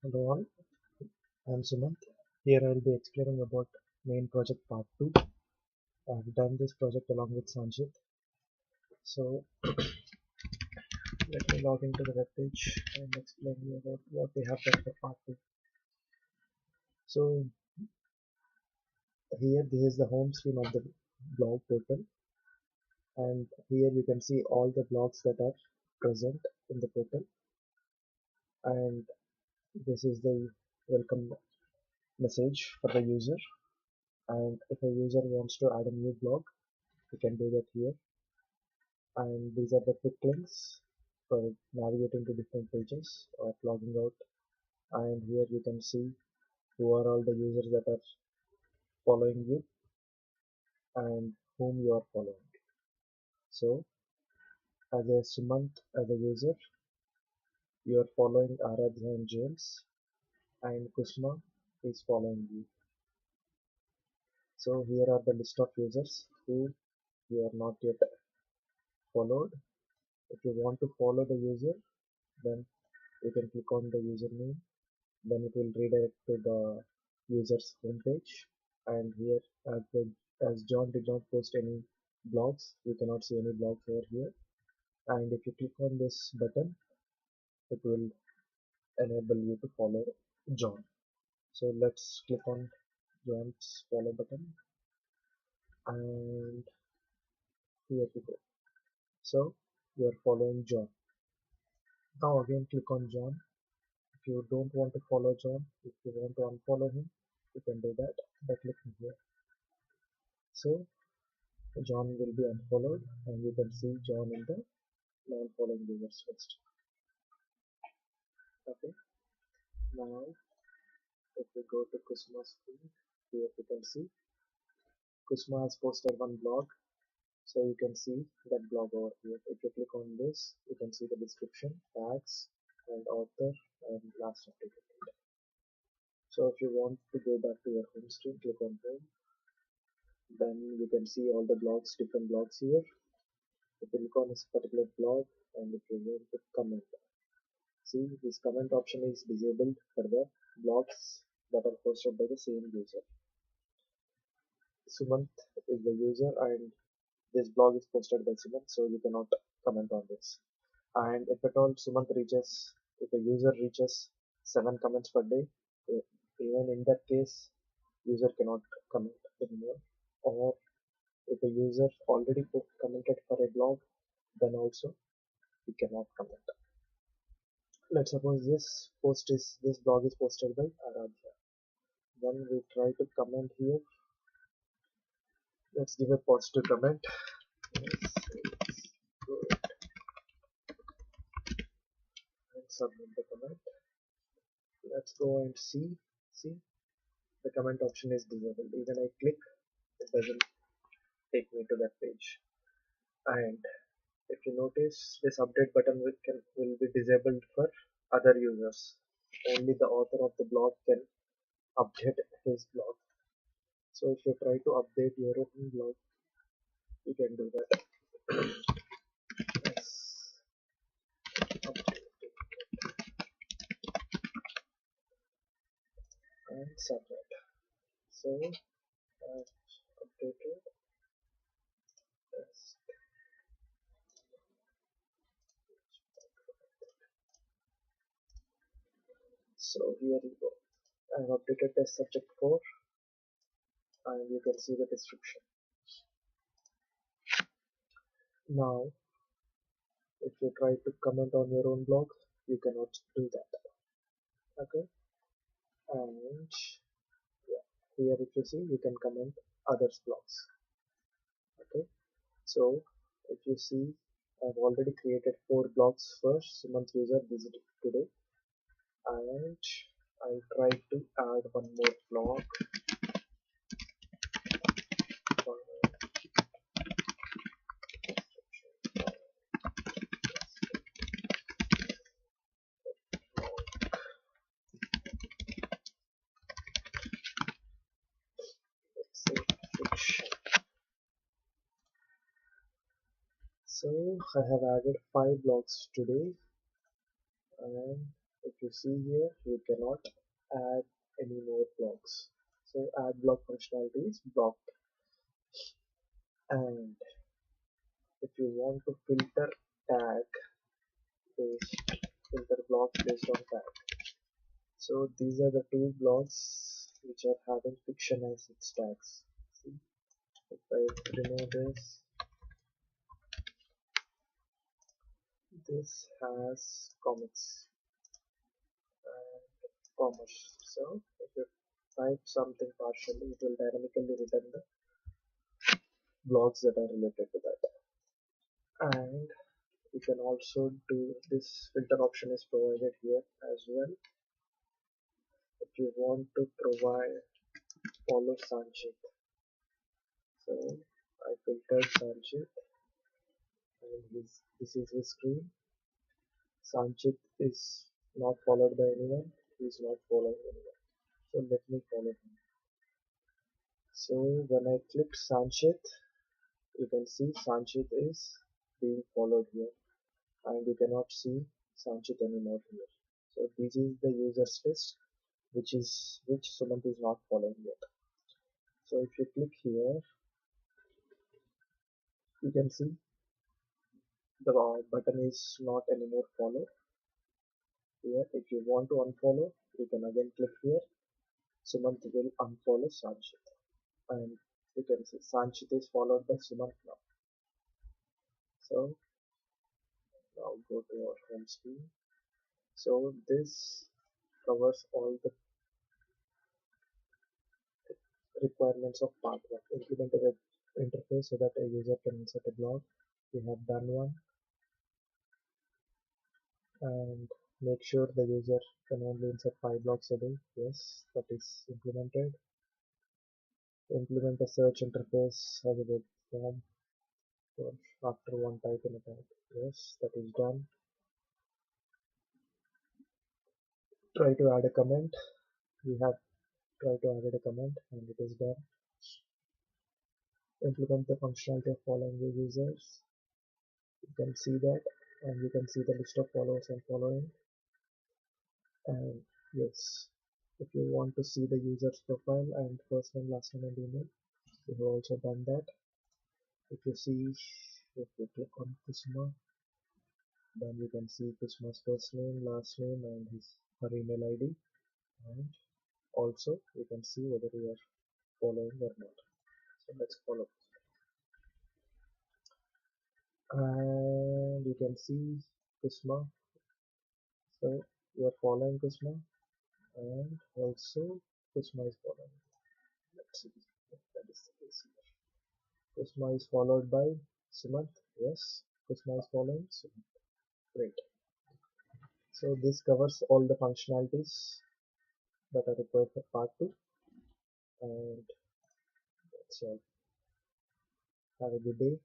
Hello all, I'm Sumanth. Here I'll be explaining about main project part 2. I've done this project along with Sanchit. So let me log into the web page and explain you about what we have done for part 2. So here this is the home screen of the blog portal, and here you can see all the blogs that are present in the portal, and this is the welcome message for the user. And if a user wants to add a new blog, you can do that here. And these are the quick links for navigating to different pages or logging out. And here you can see who are all the users that are following you and whom you are following. So as a Sumanth, as a user, you are following Aradhya and James, and Kusma is following you. So here are the list of users who you are not yet followed. If you want to follow the user, then you can click on the username, then it will redirect to the user's homepage. And here, as John did not post any blogs, you cannot see any blogs over here. And if you click on this button, it will enable you to follow John. So let's click on John's follow button, and here we go. So we are following John. Now again click on John. If you don't want to follow John, if you want to unfollow him, you can do that by clicking here. So John will be unfollowed, and you can see John in the non-following users list. Okay, now if we go to Kusma's feed, here you can see Kusma has posted one blog, so you can see that blog over here. If you click on this, you can see the description, tags, and author, and last updated. So if you want to go back to your home screen, click on home. Then you can see all the blogs, different blogs here. If you click on this particular blog, and if you want to comment, see, this comment option is disabled for the blogs that are posted by the same user. Sumanth is the user, and this blog is posted by Sumanth, so you cannot comment on this. And if at all if a user reaches 7 comments per day, even in that case, user cannot comment anymore. Or if a user already commented for a blog, then also he cannot comment. Let's suppose this blog is posted by Aradhya. Then we try to comment here. Let's give a positive comment. Yes, it's good. And submit the comment. Let's go and see. See, the comment option is disabled. Even I click, it doesn't take me to that page. And if you notice, this update button will be disabled for other users. Only the author of the blog can update his blog. So if you try to update your own blog, you can do that. Yes, update and submit. So I've updated this. So here you go. I've updated test subject 4, and you can see the description. Now if you try to comment on your own blog, you cannot do that. Okay, and yeah, here if you see, you can comment others blogs. Okay, so if you see, I've already created 4 blogs for Sumanth user visited today, and I tried to add one more blog for let's say fiction. So I have added 5 blogs today, and If you see here, you cannot add any more blocks. So add block functionality is blocked. And if you want to filter tag based filter blocks based on tag. So these are the two blocks which are having fiction as its tags. See, if I remove this has comics and commerce. So if you type something partially, it will dynamically return the blocks that are related to that. And you can also do this filter option is provided here as well. If you want to provide follow Sanchit, so I filtered Sanchit and this is his screen. Sanchit is not followed by anyone, he is not following anyone. So let me follow him. So when I click Sanchit, you can see Sanchit is being followed here and you cannot see Sanchit anymore here. So this is the user's list which Sumanth is not following yet. So if you click here, you can see the button is not anymore follow here. If you want to unfollow, you can again click here. Sumanth will unfollow Sanchit, and you can see Sanchit is followed by Sumanth now. So now go to our home screen. So this covers all the requirements of part 1. Implement a web interface so that a user can insert a blog. We have done one, and make sure the user can only insert 5 blocks a day. Yes, that is implemented. Implement a search interface as a web form for after one type in a tag. Yes, that is done. Try to add a comment. We have tried to add a comment and it is done. Implement the functionality of following the users. You can see that, and you can see the list of followers and following. And yes, if you want to see the user's profile and first name, last name and email, we have also done that. If you see, if you click on Kusma, then you can see Kusma's first name, last name and her email ID, and also you can see whether you are following or not. So let's follow, and you can see Kusma. So you are following Kusma, and also Kusma is following. Let's see if that is the case here. Kusma is followed by Sumanth. Yes, Kusma is following Sumanth. Great. So this covers all the functionalities that are required for part 2, and that's all. Have a good day.